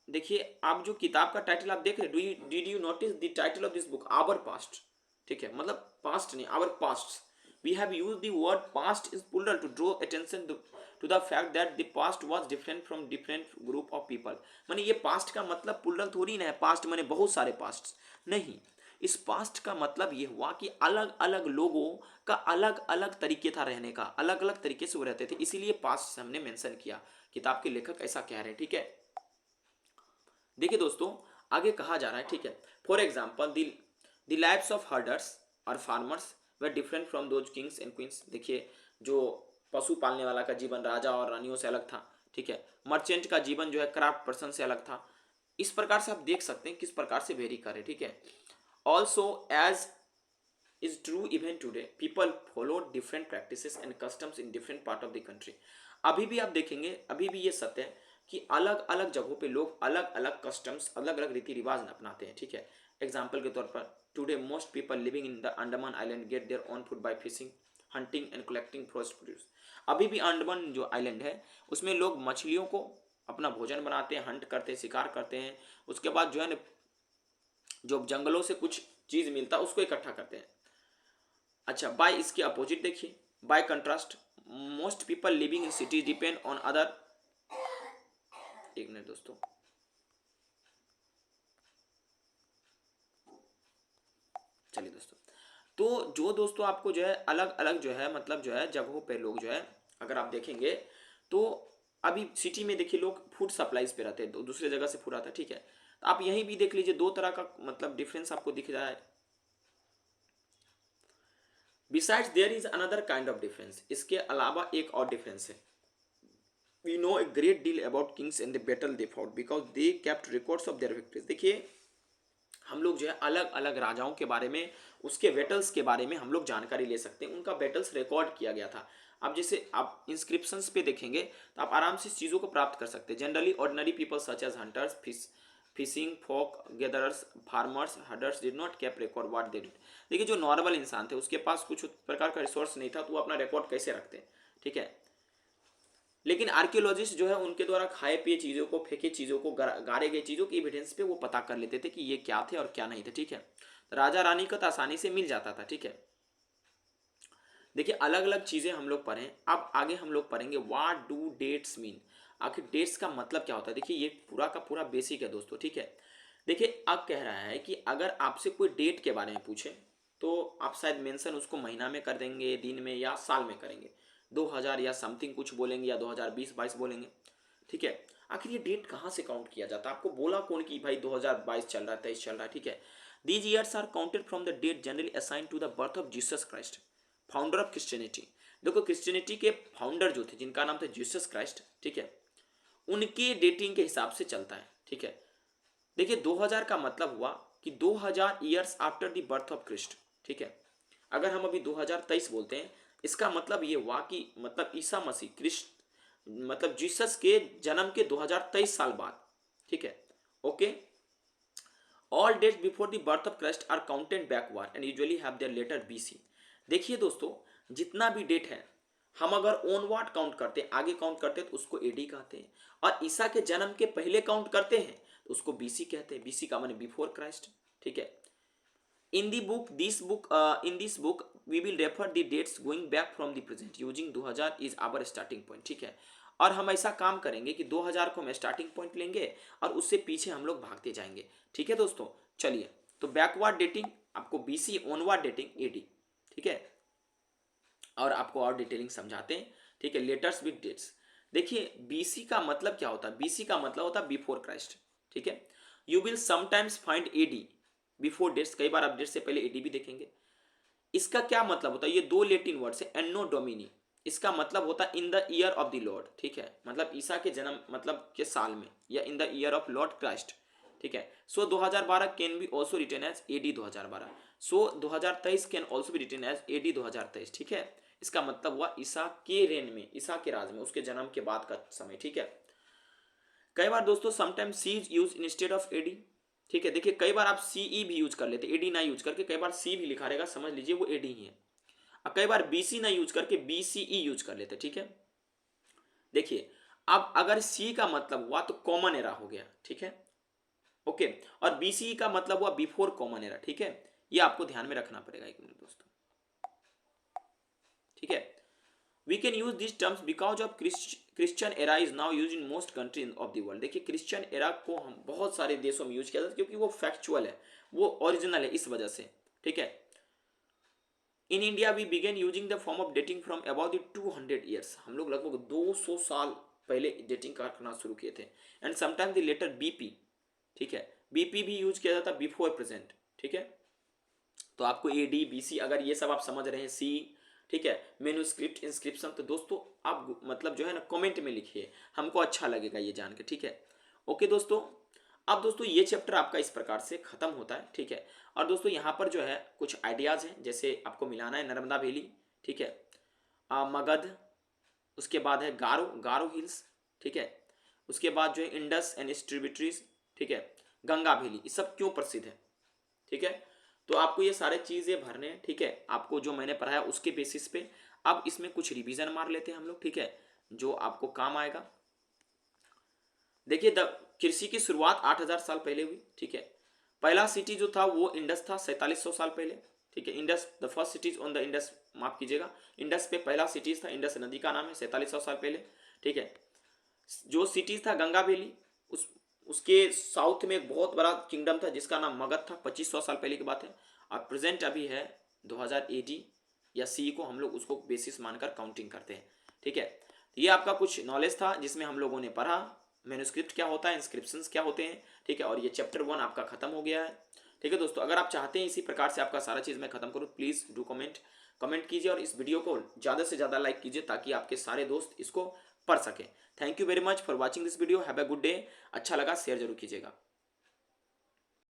देखिए आप जो किताब का टाइटल आप देख रहे हैं, did you notice the title of this book, our past, ठीक है, मतलब पास्ट नहीं, our past. We have used the word past is plural to draw attention to the fact that the past was different from different group of people. माने ये past का मतलब plural थोड़ी ना है, पास्ट माने बहुत सारे पास्ट नहीं। इस पास्ट का मतलब ये हुआ कि अलग अलग लोगों का अलग अलग तरीके था रहने का, अलग अलग तरीके से वो रहते थे, इसीलिए पास्ट हमने मेंशन किया। किताब के लेखक ऐसा कह रहे हैं, ठीक है। देखिए दोस्तों आगे कहा जा रहा है, ठीक है, for example the lives of herders और farmers were different from those kings and queens. देखिए जो पशु पालने वाला का जीवन राजा और रानियों से अलग था, ठीक है। मर्चेंट का जीवन जो है क्राफ्ट पर्सन से अलग था। इस प्रकार से आप देख सकते हैं किस प्रकार से वेरी करे, ठीक है। Also as is true even today, people follow different practices and customs in different part of the country। अभी भी आप देखेंगे, अभी भी ये सत्य है कि अलग अलग जगहों पे लोग अलग अलग कस्टम्स, अलग अलग रीति रिवाज अपनाते हैं, ठीक है। एग्जाम्पल के तौर पर today most people living in the Andaman island get their own food by fishing, hunting and collecting forest produce. अभी भी अंडमान जो आइलैंड है उसमें लोग मछलियों को अपना भोजन बनाते हैं, हंट करते हैं, शिकार करते हैं, उसके बाद जो है ना जो जंगलों से कुछ चीज मिलता है उसको इकट्ठा करते हैं। अच्छा, बाय इसके अपोजिट देखिए, bye contrast most people living in city depend on other. एक मिनट दोस्तों, चलिए दोस्तों, तो जो दोस्तों आपको जो है अलग अलग जो है मतलब जो है जगहों पे लोग जो है अगर आप देखेंगे तो अभी सिटी में देखिए लोग फूड सप्लाईज पे रहते हैं, तो दूसरे जगह से फूड आता है, ठीक है। तो आप यहीं भी देख लीजिए दो तरह का मतलब डिफरेंस आपको दिख रहा है। Besides there is another kind of difference, इसके अलावा एक और डिफरेंस है। We know a great deal about kings and the battle they fought because they kept records of their victories. देखिए हम लोग जो है अलग अलग राजाओं के बारे में, उसके बैटल्स के बारे में हम लोग जानकारी ले सकते हैं, उनका बैटल्स रिकॉर्ड किया गया था। अब जैसे आप इंस्क्रिप्शंस पे देखेंगे तो आप आराम से इस चीज़ों को प्राप्त कर सकते हैं। Generally ordinary people such as hunters, fishing folk, gatherers, farmers, herders did not keep record what they did. देखिए जो नॉर्मल इंसान थे उसके पास कुछ प्रकार का रिसोर्स नहीं था तो वो अपना रिकॉर्ड कैसे रखते हैं, ठीक है। लेकिन आर्कियोलॉजिस्ट जो है उनके द्वारा खाए पिए चीज़ों को, फेंके चीज़ों को, गाड़े गए चीज़ों की एविडेंस पे वो पता कर लेते थे कि ये क्या थे और क्या नहीं थे, ठीक है। तो राजा रानी को तो आसानी से मिल जाता था, ठीक है। देखिए अलग अलग चीज़ें हम लोग पढ़ें, अब आगे हम लोग पढ़ेंगे व्हाट डू डेट्स मीन। आखिर डेट्स का मतलब क्या होता है, देखिए ये पूरा का पूरा बेसिक है दोस्तों, ठीक है। देखिए अब कह रहा है कि अगर आपसे कोई डेट के बारे में पूछे तो आप शायद मेंशन उसको महीना में कर देंगे, दिन में या साल में करेंगे, 2000 या समथिंग कुछ बोलेंगे या 2020-22 बोलेंगे, ठीक है। आखिर ये डेट कहाँ से काउंट किया जाता है, आपको बोला कौन कि भाई 2022 चल रहा है, 23 चल रहा है, ठीक है। These years are counted from the date generally assign to the birth of Jesus Christ, founder of Christianity. देखो क्रिश्चियनिटी के फाउंडर जो थे जिनका नाम था जीसस क्राइस्ट, ठीक है, उनके डेटिंग के हिसाब से चलता है, ठीक है। देखिए 2000 का मतलब हुआ कि 2000 years after the birth of Christ, ठीक है। अगर हम अभी 2023 बोलते हैं इसका मतलब ये हुआ कि मतलब ईसा मसीह क्रिस्ट मतलब जीसस के जन्म के 2023 साल बाद, ठीक है। Okay, all dates before the birth of Christ are counted backward and usually have their letter BC. देखिए दोस्तों जितना भी डेट है हम अगर ऑनवर्ड काउंट करते हैं, आगे काउंट करते हैं, तो उसको एडी कहते हैं। और ईसा के जन्म के पहले काउंट करते हैं तो उसको बीसी कहते हैं। बीसी का माने बिफोर क्राइस्ट। ठीक है। In this book we will refer the dates going back from the present using 2000 is our starting point। ठीक है। और हम ऐसा काम करेंगे कि 2000 को हम स्टार्टिंग पॉइंट लेंगे और उससे पीछे हम लोग भागते जाएंगे। ठीक है दोस्तों, चलिए। तो बैकवर्ड डेटिंग आपको बीसी, ऑनवर्ड डेटिंग एडी। ठीक है। और आपको और डिटेलिंग समझाते हैं। ठीक है। Letters with dates. देखिए बीसी का मतलब क्या होता है? बीसी का मतलब होता है बिफोर क्राइस्ट। ठीक है। You will sometimes find AD before dates, कई बार आप डेट से पहले एडी भी देखेंगे। इसका क्या मतलब होता है? ये दो लेटिन वर्ड है, एनो डोमिनी। इसका मतलब होता है इन the year of the Lord. ठीक है। मतलब ईसा के जन्म मतलब के साल में, या in the year of lord Christ. ठीक है। So 2012 can be also written as AD 2012। So 2023 can also be written as AD 2023। ठीक है। इसका मतलब हुआ ईसा के रेन में, ईसा के राज में, उसके जन्म के बाद का समय। ठीक है। कई बार दोस्तों sometime C is use instead of AD. ठीक है। देखिए कई बार आप सीई भी यूज कर लेते, एडी ना यूज करके कई बार सी भी लिखा रहेगा, समझ लीजिए वो एडी ही है। और कई बार बीसी ना यूज करके बीसीई यूज कर लेते। ठीक है। देखिए अब अगर सी का मतलब हुआ तो कॉमन एरा हो गया। ठीक है। ओके। और बीसीई का मतलब हुआ बिफोर कॉमन एरा। ठीक है। ये आपको ध्यान में रखना पड़ेगा। एक मिनट दोस्तों। ठीक है। We can use this terms because of Christian era is now use in most country of the world. देखिए क्रिश्चियन एरा को हम बहुत सारे देशों में यूज किया जाता है क्योंकि वो फैक्चुअल है, वो ओरिजिनल है, इस वजह से। ठीक है। In India we began using the form of dating from about the 200 years. हम लोग लगभग 200 साल पहले डेटिंग करना शुरू किए थे। And sometime the letter BP. ठीक है। बीपी भी यूज किया जाता बिफोर प्रेजेंट। ठीक है। तो आपको एडी बीसी अगर ये सब आप समझ रहे हैं, सी, ठीक है, मेन्यूस्क्रिप्ट, इंस्क्रिप्शन, तो दोस्तों आप मतलब जो है ना कमेंट में लिखिए, हमको अच्छा लगेगा ये जान के। ठीक है। ओके दोस्तों। अब दोस्तों ये चैप्टर आपका इस प्रकार से खत्म होता है। ठीक है। और दोस्तों यहाँ पर जो है कुछ आइडियाज हैं, जैसे आपको मिलाना है नर्मदा वैली। ठीक है। मगध, उसके बाद है गारो, गारो हिल्स। ठीक है। उसके बाद जो है इंडस एंड इट्स ट्रिब्यूटरीज। ठीक है। गंगा वैली, ये सब क्यों प्रसिद्ध है? ठीक है। तो आपको ये सारे चीजें भरने हैं। ठीक है। आपको जो मैंने पढ़ाया उसके बेसिस पे अब इसमें कुछ रिवीजन मार लेते हैं हम लोग। ठीक है। जो आपको काम आएगा। देखिए कृषि की शुरुआत 8000 साल पहले हुई। ठीक है। पहला सिटी जो था वो इंडस था 4700 साल पहले। ठीक है। Indus the first CTs on the Indus, माफ कीजिएगा, इंडस पे पहला सिटीज था, इंडस नदी का नाम है, 4700 साल पहले। ठीक है। जो सिटीज था गंगा वैली, उसके साउथ में एक बहुत बड़ा किंगडम था जिसका नाम मगध था, 2500 साल पहले की बात है। और प्रेजेंट अभी है 2000 एडी या सी को हम लोग उसको बेसिस मानकर काउंटिंग करते हैं। ठीक है। तो ये आपका कुछ नॉलेज था जिसमें हम लोगों ने पढ़ा मैन्युस्क्रिप्ट क्या होता है, इंस्क्रिप्शंस क्या होते हैं। ठीक है। और ये चैप्टर 1 आपका खत्म हो गया है। ठीक है दोस्तों, अगर आप चाहते हैं इसी प्रकार से आपका सारा चीज़ मैं खत्म करूँ, प्लीज़ डू कमेंट कीजिए और इस वीडियो को ज़्यादा से ज़्यादा लाइक कीजिए ताकि आपके सारे दोस्त इसको पढ़ सकें। Thank you very much for watching this video. Have a good day. अच्छा लगा शेयर जरूर कीजिएगा।